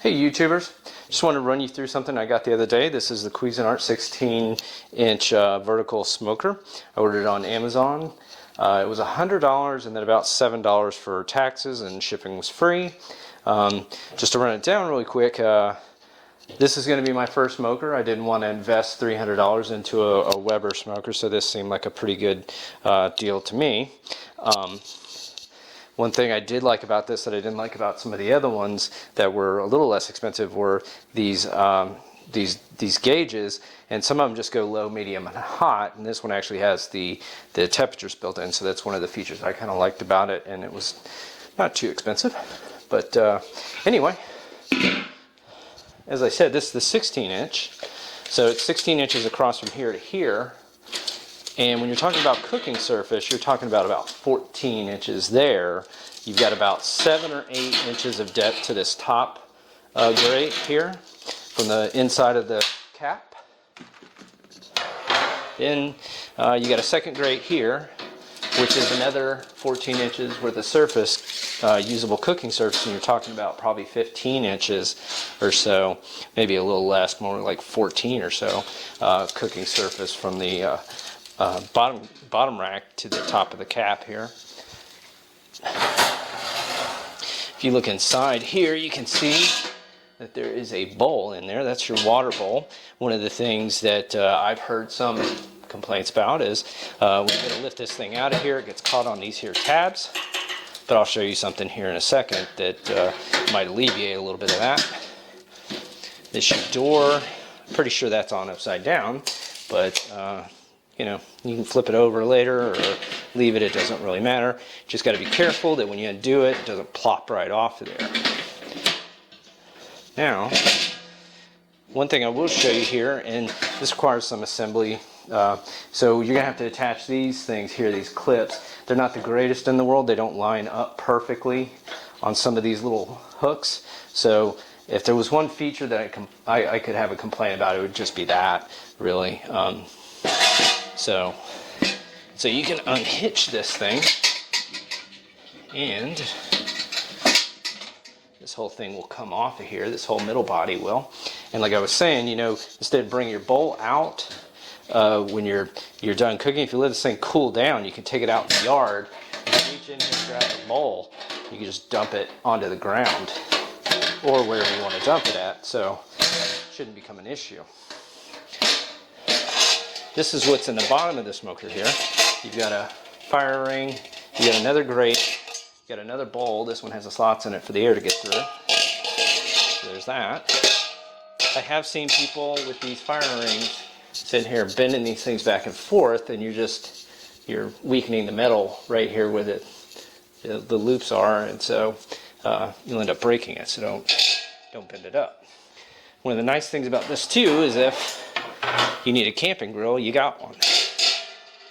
Hey YouTubers, just wanted to run you through something I got the other day. This is the Cuisinart 16-inch vertical smoker. I ordered it on Amazon. It was $100 and then about $7 for taxes, and shipping was free. Just to run it down really quick, this is going to be my first smoker. I didn't want to invest $300 into a Weber smoker, so this seemed like a pretty good deal to me. One thing I did like about this that I didn't like about some of the other ones that were a little less expensive were these gauges, and some of them just go low, medium, and hot, and this one actually has the temperatures built in, so that's one of the features I kind of liked about it, and it was not too expensive. But anyway, as I said, this is the 16-inch, so it's 16 inches across from here to here. And when you're talking about cooking surface, you're talking about 14 inches there. You've got about 7 or 8 inches of depth to this top grate here from the inside of the cap. Then you got a second grate here, which is another 14 inches worth of surface, usable cooking surface, and you're talking about probably 15 inches or so, maybe a little less, more like 14 or so, cooking surface from the bottom rack to the top of the cap here. If you look inside here, you can see that there is a bowl in there. That's your water bowl. One of the things that I've heard some complaints about is when you're going to lift this thing out of here, it gets caught on these here tabs. But I'll show you something here in a second that might alleviate a little bit of that. This your door. I'm pretty sure that's on upside down, but you know, you can flip it over later or leave it, it doesn't really matter. Just got to be careful that when you undo it, it doesn't plop right off of there. Now, one thing I will show you here, and this requires some assembly, so you're going to have to attach these things here, these clips. They're not the greatest in the world. They don't line up perfectly on some of these little hooks. So if there was one feature that I could have a complaint about, it would just be that, really. So you can unhitch this thing, and this whole thing will come off of here. This whole middle body will. And like I was saying, you know, instead of bringing your bowl out when you're done cooking, if you let this thing cool down, you can take it out in the yard. You can reach in here and grab the bowl. You can just dump it onto the ground or wherever you want to dump it at. So it shouldn't become an issue. This is what's in the bottom of the smoker here. You've got a fire ring, you got another grate, you got another bowl. This one has the slots in it for the air to get through. So there's that. I have seen people with these fire rings sitting here bending these things back and forth, and you're weakening the metal right here where the loops are, and so you'll end up breaking it. So don't bend it up. One of the nice things about this too is if you need a camping grill, you got one.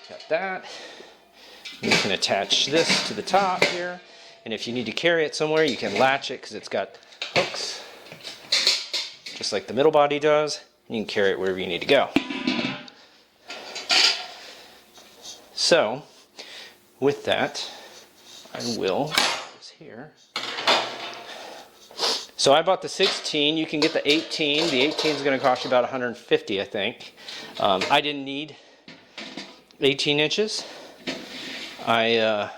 Got that. You can attach this to the top here, and if you need to carry it somewhere, you can latch it because it's got hooks, just like the middle body does. You can carry it wherever you need to go. So, with that, I will here. So I bought the 16. You can get the 18. The 18 is going to cost you about $150, I think. I didn't need 18 inches. I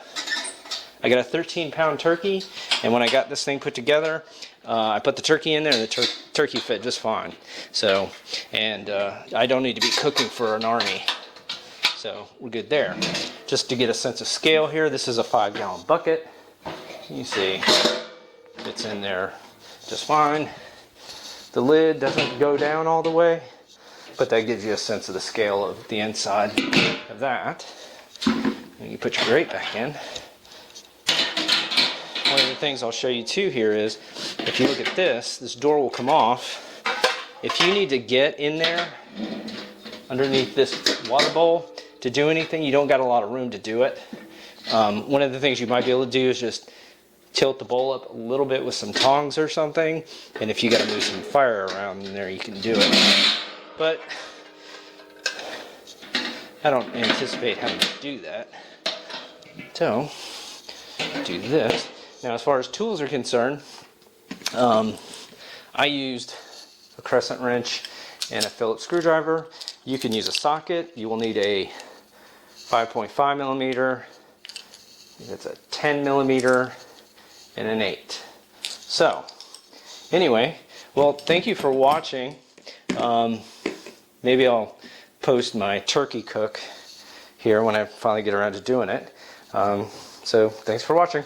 got a 13-pound turkey, and when I got this thing put together, I put the turkey in there, and the turkey fit just fine. So, and I don't need to be cooking for an army, so we're good there. Just to get a sense of scale here, this is a 5-gallon bucket. You see, it's in there just fine. The lid doesn't go down all the way, but that gives you a sense of the scale of the inside of that. And you put your grate back in. One of the things I'll show you too here is, if you look at this door will come off. If you need to get in there underneath this water bowl to do anything, you don't got a lot of room to do it. One of the things you might be able to do is just tilt the bowl up a little bit with some tongs or something, and if you got to move some fire around in there, you can do it. But I don't anticipate having to do that. So, do this. Now, as far as tools are concerned, I used a crescent wrench and a Phillips screwdriver. You can use a socket. You will need a 5.5 millimeter. It's a 10 millimeter and an 8. So anyway, well, thank you for watching. Maybe I'll post my turkey cook here when I finally get around to doing it. So thanks for watching.